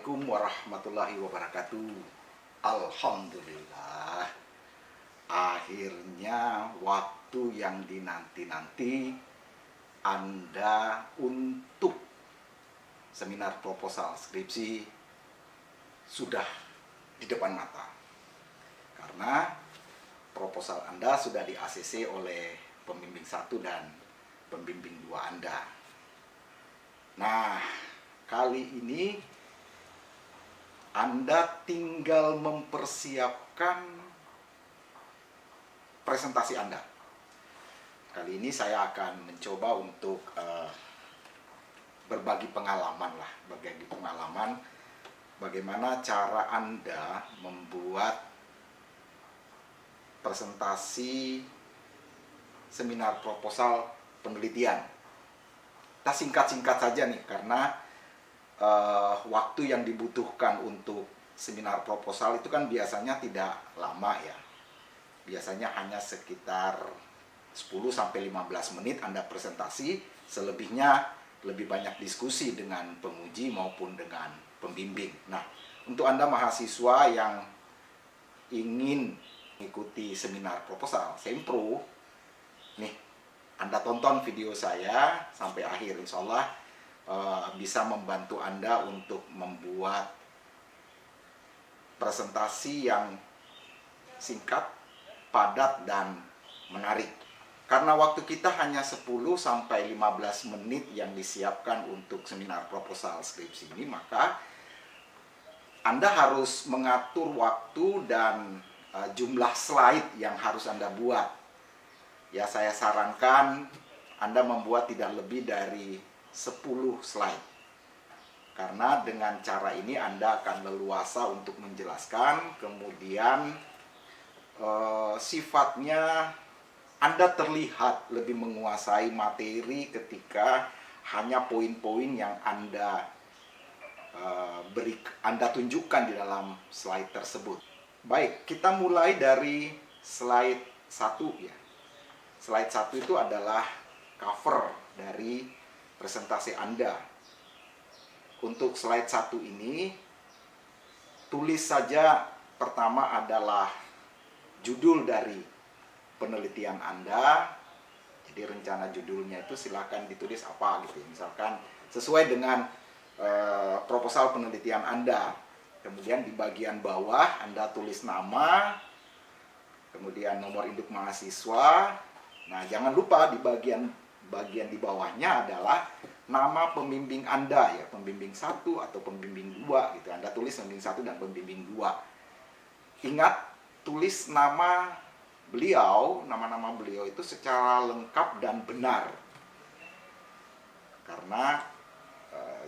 Assalamualaikum warahmatullahi wabarakatuh. Alhamdulillah, akhirnya waktu yang dinanti-nanti Anda untuk seminar proposal skripsi sudah di depan mata. Karena proposal Anda sudah di ACC oleh pembimbing 1 dan pembimbing 2 Anda. Nah, kali ini Anda tinggal mempersiapkan presentasi Anda. Kali ini saya akan mencoba untuk berbagi pengalaman bagaimana cara Anda membuat presentasi seminar proposal penelitian. Kita singkat-singkat saja nih, karena waktu yang dibutuhkan untuk seminar proposal itu kan biasanya tidak lama ya. Biasanya hanya sekitar 10-15 menit Anda presentasi, selebihnya lebih banyak diskusi dengan penguji maupun dengan pembimbing. Nah, untuk Anda mahasiswa yang ingin mengikuti seminar proposal Sempro, nih, Anda tonton video saya sampai akhir, insya Allah bisa membantu Anda untuk membuat presentasi yang singkat, padat, dan menarik. Karena waktu kita hanya 10-15 menit yang disiapkan untuk seminar proposal skripsi ini, maka Anda harus mengatur waktu dan jumlah slide yang harus Anda buat. Ya, saya sarankan Anda membuat tidak lebih dari 10 slide. Karena dengan cara ini Anda akan leluasa untuk menjelaskan, kemudian sifatnya Anda terlihat lebih menguasai materi ketika hanya poin-poin yang Anda tunjukkan di dalam slide tersebut. Baik, kita mulai dari slide 1 ya. Slide 1 itu adalah cover dari presentasi Anda. Untuk slide 1 ini, tulis saja pertama adalah judul dari penelitian Anda. Jadi rencana judulnya itu silakan ditulis apa gitu. Misalkan sesuai dengan proposal penelitian Anda. Kemudian di bagian bawah Anda tulis nama, kemudian nomor induk mahasiswa. Nah, jangan lupa di bagian di bawahnya adalah nama pembimbing Anda ya, pembimbing 1 atau pembimbing 2 gitu. Anda tulis pembimbing 1 dan pembimbing 2. Ingat, tulis nama beliau, nama-nama beliau itu secara lengkap dan benar. Karena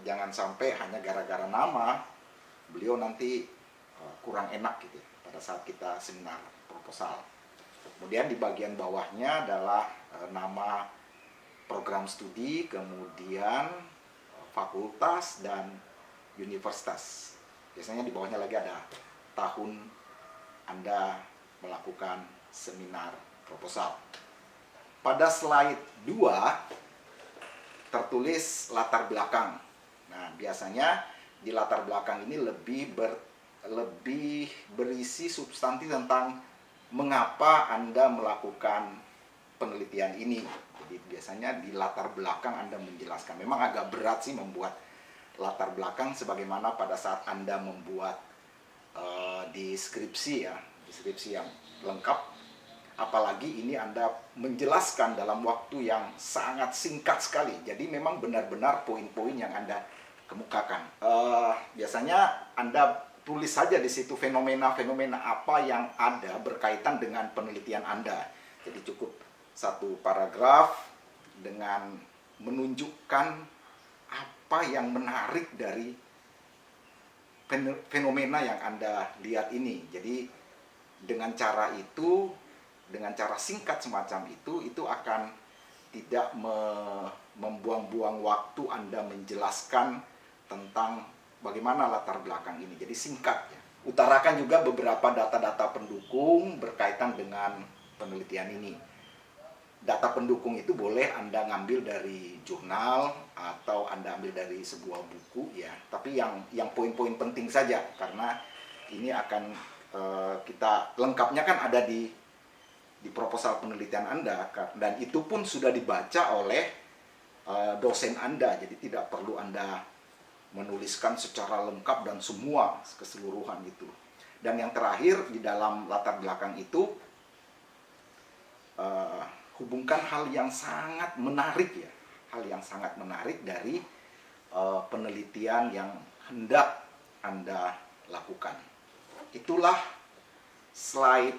jangan sampai hanya gara-gara nama beliau nanti kurang enak gitu ya, pada saat kita seminar proposal. Kemudian di bagian bawahnya adalah nama program studi, kemudian fakultas dan universitas. Biasanya di bawahnya lagi ada tahun Anda melakukan seminar proposal. Pada slide 2 tertulis latar belakang. Nah, biasanya di latar belakang ini lebih berisi substansi tentang mengapa Anda melakukan penelitian ini. Jadi biasanya di latar belakang Anda menjelaskan. Memang agak berat sih membuat latar belakang sebagaimana pada saat Anda membuat deskripsi ya, deskripsi yang lengkap. Apalagi ini Anda menjelaskan dalam waktu yang sangat singkat sekali. Jadi memang benar-benar poin-poin yang Anda kemukakan. Biasanya Anda tulis saja di situ fenomena-fenomena apa yang ada berkaitan dengan penelitian Anda. Jadi cukup satu paragraf dengan menunjukkan apa yang menarik dari fenomena yang Anda lihat ini. Jadi dengan cara itu, dengan cara singkat semacam itu akan tidak membuang-buang waktu Anda menjelaskan tentang bagaimana latar belakang ini. Jadi singkat ya. Utarakan juga beberapa data-data pendukung berkaitan dengan penelitian ini. data pendukung itu boleh Anda ngambil dari jurnal atau Anda ambil dari sebuah buku ya. Tapi yang poin-poin penting saja, karena ini akan kita lengkapnya kan ada di proposal penelitian Anda, dan itu pun sudah dibaca oleh dosen Anda. Jadi tidak perlu Anda menuliskan secara lengkap dan semua keseluruhan itu. Dan yang terakhir di dalam latar belakang itu, hubungkan hal yang sangat menarik ya, hal yang sangat menarik dari penelitian yang hendak Anda lakukan. Itulah slide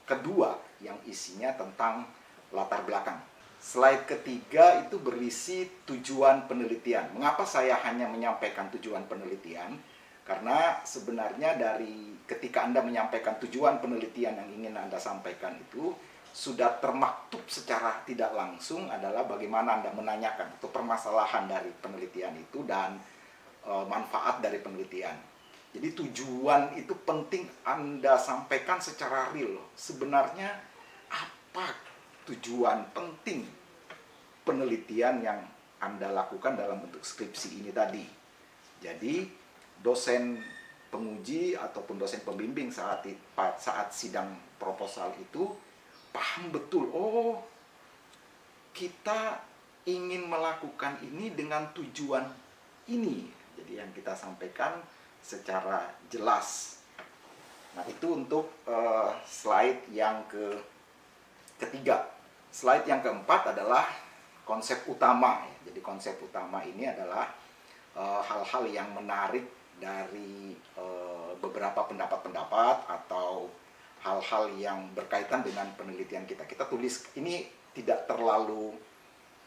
kedua yang isinya tentang latar belakang. Slide ketiga itu berisi tujuan penelitian. Mengapa saya hanya menyampaikan tujuan penelitian? Karena sebenarnya dari ketika Anda menyampaikan tujuan penelitian yang ingin Anda sampaikan itu, sudah termaktub secara tidak langsung adalah bagaimana Anda menanyakan atau permasalahan dari penelitian itu dan manfaat dari penelitian. Jadi tujuan itu penting Anda sampaikan secara real. Sebenarnya apa tujuan penting penelitian yang Anda lakukan dalam bentuk skripsi ini tadi? Jadi dosen penguji ataupun dosen pembimbing saat sidang proposal itu paham betul, oh kita ingin melakukan ini dengan tujuan ini. Jadi yang kita sampaikan secara jelas. Nah itu untuk slide yang ketiga. Slide yang keempat adalah konsep utama. Jadi konsep utama ini adalah hal-hal yang menarik dari beberapa pendapat-pendapat atau hal-hal yang berkaitan dengan penelitian kita. Kita tulis ini tidak terlalu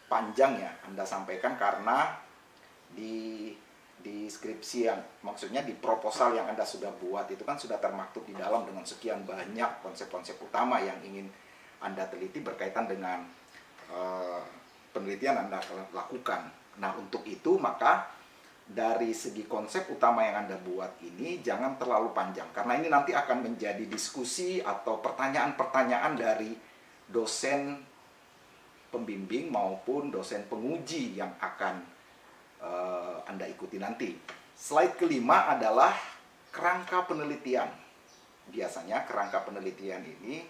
panjang ya Anda sampaikan, karena di skripsi yang maksudnya di proposal yang Anda sudah buat itu kan sudah termaktub di dalam dengan sekian banyak konsep-konsep utama yang ingin Anda teliti berkaitan dengan penelitian Anda lakukan. Nah untuk itu maka dari segi konsep utama yang Anda buat ini jangan terlalu panjang, karena ini nanti akan menjadi diskusi atau pertanyaan-pertanyaan dari dosen pembimbing maupun dosen penguji yang akan Anda ikuti nanti. Slide kelima adalah kerangka penelitian. Biasanya kerangka penelitian ini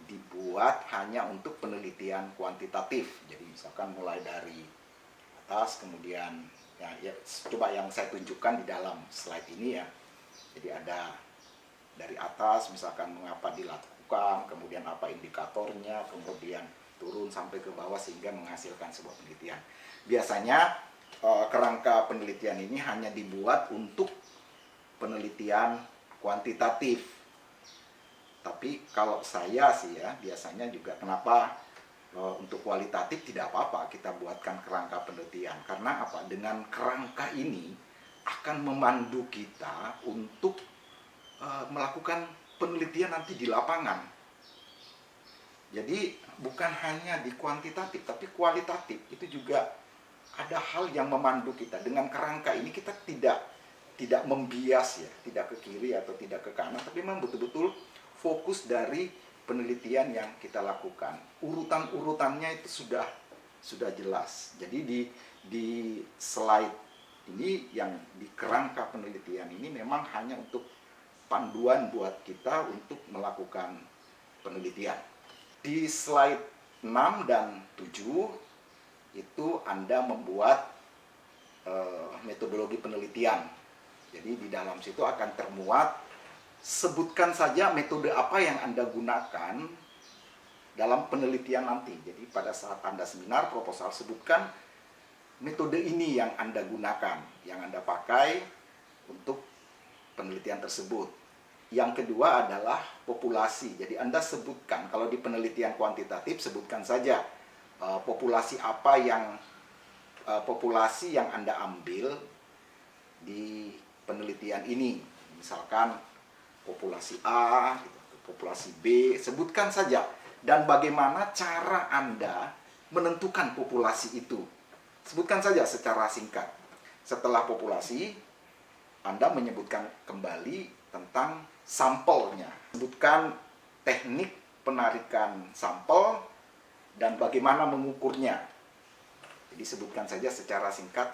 dibuat hanya untuk penelitian kuantitatif. Jadi misalkan mulai dari atas, kemudian ya, coba yang saya tunjukkan di dalam slide ini ya. Jadi ada dari atas misalkan mengapa dilakukan, kemudian apa indikatornya, kemudian turun sampai ke bawah sehingga menghasilkan sebuah penelitian. Biasanya kerangka penelitian ini hanya dibuat untuk penelitian kuantitatif. Tapi kalau saya sih ya, biasanya juga kenapa untuk kualitatif tidak apa-apa kita buatkan kerangka penelitian. Karena apa? Dengan kerangka ini akan memandu kita untuk melakukan penelitian nanti di lapangan. Jadi bukan hanya di kuantitatif, tapi kualitatif itu juga ada hal yang memandu kita. Dengan kerangka ini kita tidak membias ya, tidak ke kiri atau tidak ke kanan, tapi memang betul-betul fokus dari penelitian yang kita lakukan. Urutan-urutannya itu sudah jelas. Jadi di slide ini yang di kerangka penelitian ini memang hanya untuk panduan buat kita untuk melakukan penelitian. Di slide 6 dan 7 itu Anda membuat metodologi penelitian. Jadi di dalam situ akan termuat, sebutkan saja metode apa yang Anda gunakan dalam penelitian nanti. Jadi pada saat Anda seminar proposal, sebutkan metode ini yang Anda gunakan, yang Anda pakai untuk penelitian tersebut. Yang kedua adalah populasi. Jadi Anda sebutkan, kalau di penelitian kuantitatif sebutkan saja populasi apa yang populasi yang Anda ambil di penelitian ini. Misalkan populasi A, populasi B, sebutkan saja. Dan bagaimana cara Anda menentukan populasi itu. Sebutkan saja secara singkat. Setelah populasi, Anda menyebutkan kembali tentang sampelnya. Sebutkan teknik penarikan sampel, dan bagaimana mengukurnya. Jadi sebutkan saja secara singkat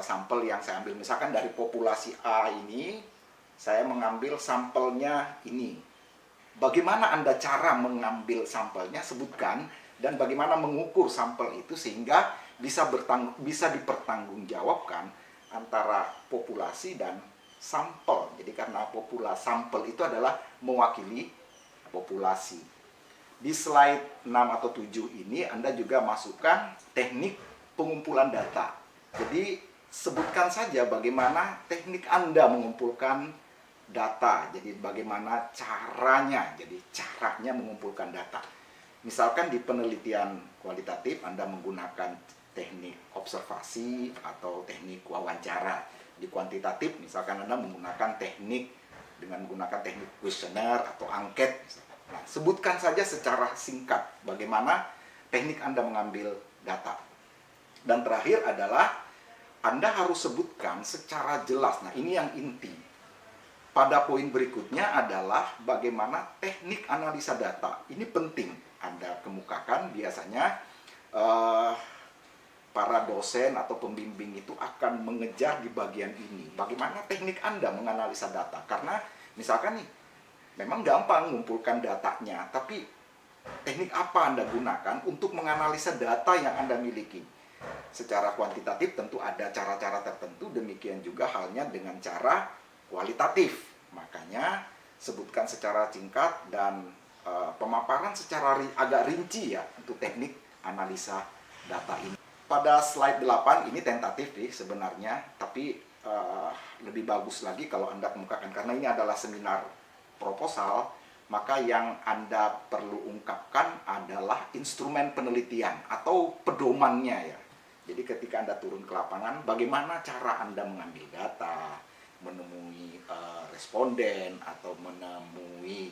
sampel yang saya ambil. Misalkan dari populasi A ini, saya mengambil sampelnya ini. Bagaimana Anda cara mengambil sampelnya, sebutkan, dan bagaimana mengukur sampel itu sehingga bisa dipertanggungjawabkan antara populasi dan sampel. Jadi karena sampel itu adalah mewakili populasi. Di slide 6 atau 7 ini Anda juga masukkan teknik pengumpulan data. Jadi sebutkan saja bagaimana teknik Anda mengumpulkan data. Jadi bagaimana caranya, jadi caranya mengumpulkan data. Misalkan di penelitian kualitatif Anda menggunakan teknik observasi atau teknik wawancara. Di kuantitatif misalkan Anda menggunakan teknik dengan menggunakan teknik kuesioner atau angket. Nah, sebutkan saja secara singkat bagaimana teknik Anda mengambil data. Dan terakhir adalah Anda harus sebutkan secara jelas. Nah, ini yang inti. Pada poin berikutnya adalah bagaimana teknik analisa data. Ini penting Anda kemukakan. Biasanya para dosen atau pembimbing itu akan mengejar di bagian ini. Bagaimana teknik Anda menganalisa data. Karena misalkan nih, memang gampang mengumpulkan datanya, tapi teknik apa Anda gunakan untuk menganalisa data yang Anda miliki? Secara kuantitatif tentu ada cara-cara tertentu, demikian juga halnya dengan cara kualitatif. Makanya sebutkan secara singkat dan pemaparan secara agak rinci ya untuk teknik analisa data ini. Pada slide 8 ini tentatif nih sebenarnya, tapi lebih bagus lagi kalau Anda kemukakan karena ini adalah seminar proposal, maka yang Anda perlu ungkapkan adalah instrumen penelitian atau pedomannya ya. Jadi ketika Anda turun ke lapangan, bagaimana cara Anda mengambil data, menemui responden atau menemui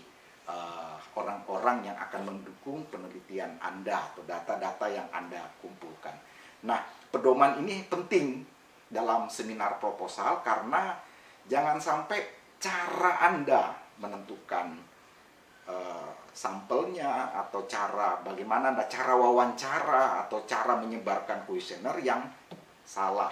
orang-orang yang akan mendukung penelitian Anda atau data-data yang Anda kumpulkan. Nah, pedoman ini penting dalam seminar proposal karena jangan sampai cara Anda menentukan sampelnya atau bagaimana Anda cara wawancara atau cara menyebarkan kuesioner yang salah.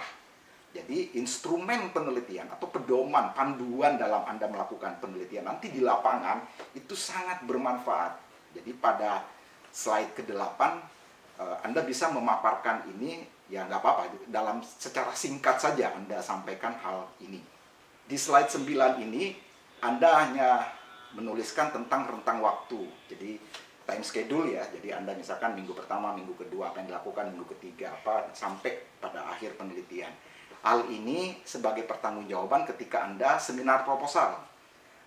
Jadi instrumen penelitian atau pedoman, panduan dalam Anda melakukan penelitian nanti di lapangan itu sangat bermanfaat. Jadi pada slide ke-8 Anda bisa memaparkan ini, ya nggak apa-apa, dalam secara singkat saja Anda sampaikan hal ini. Di slide 9 ini Anda hanya menuliskan tentang rentang waktu, jadi time schedule ya. Jadi Anda misalkan minggu pertama, minggu kedua apa yang dilakukan, minggu ketiga apa, sampai pada akhir penelitian. Hal ini sebagai pertanggungjawaban ketika Anda seminar proposal.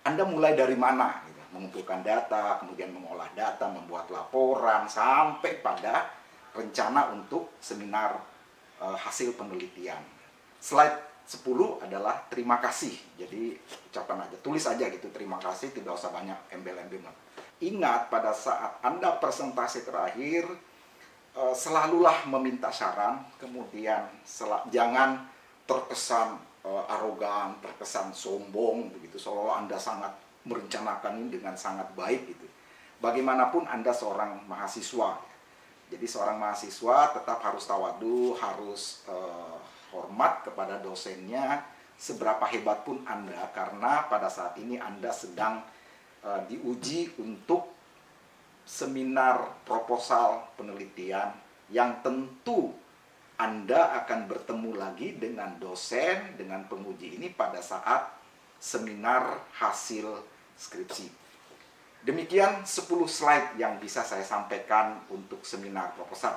Anda mulai dari mana? Gitu. Mengumpulkan data, kemudian mengolah data, membuat laporan, sampai pada rencana untuk seminar hasil penelitian. Slide 10 adalah terima kasih. Jadi ucapan aja, tulis aja gitu, terima kasih, tidak usah banyak embel-embel. Ingat pada saat Anda presentasi terakhir, selalulah meminta saran, kemudian jangan terkesan arogan, terkesan sombong begitu, seolah Anda sangat merencanakan ini dengan sangat baik gitu. Bagaimanapun Anda seorang mahasiswa. Jadi seorang mahasiswa tetap harus tawadu, harus hormat kepada dosennya, seberapa hebat pun Anda, karena pada saat ini Anda sedang diuji untuk seminar proposal penelitian yang tentu Anda akan bertemu lagi dengan dosen, dengan penguji ini pada saat seminar hasil skripsi. Demikian 10 slide yang bisa saya sampaikan untuk seminar proposal.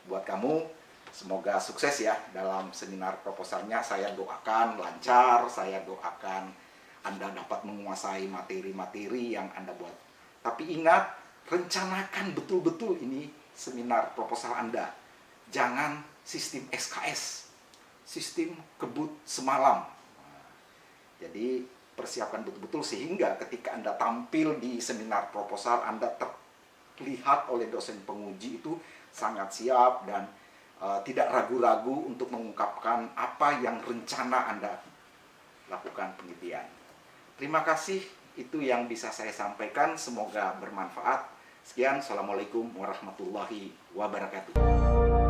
Buat kamu, semoga sukses ya dalam seminar proposalnya. Saya doakan lancar, saya doakan Anda dapat menguasai materi-materi yang Anda buat. Tapi ingat, rencanakan betul-betul ini seminar proposal Anda. Jangan sistem SKS, sistem kebut semalam. Jadi persiapkan betul-betul sehingga ketika Anda tampil di seminar proposal, Anda terlihat oleh dosen penguji itu sangat siap dan tidak ragu-ragu untuk mengungkapkan apa yang rencana Anda lakukan penelitian. Terima kasih, itu yang bisa saya sampaikan, semoga bermanfaat. Sekian, Assalamualaikum warahmatullahi wabarakatuh.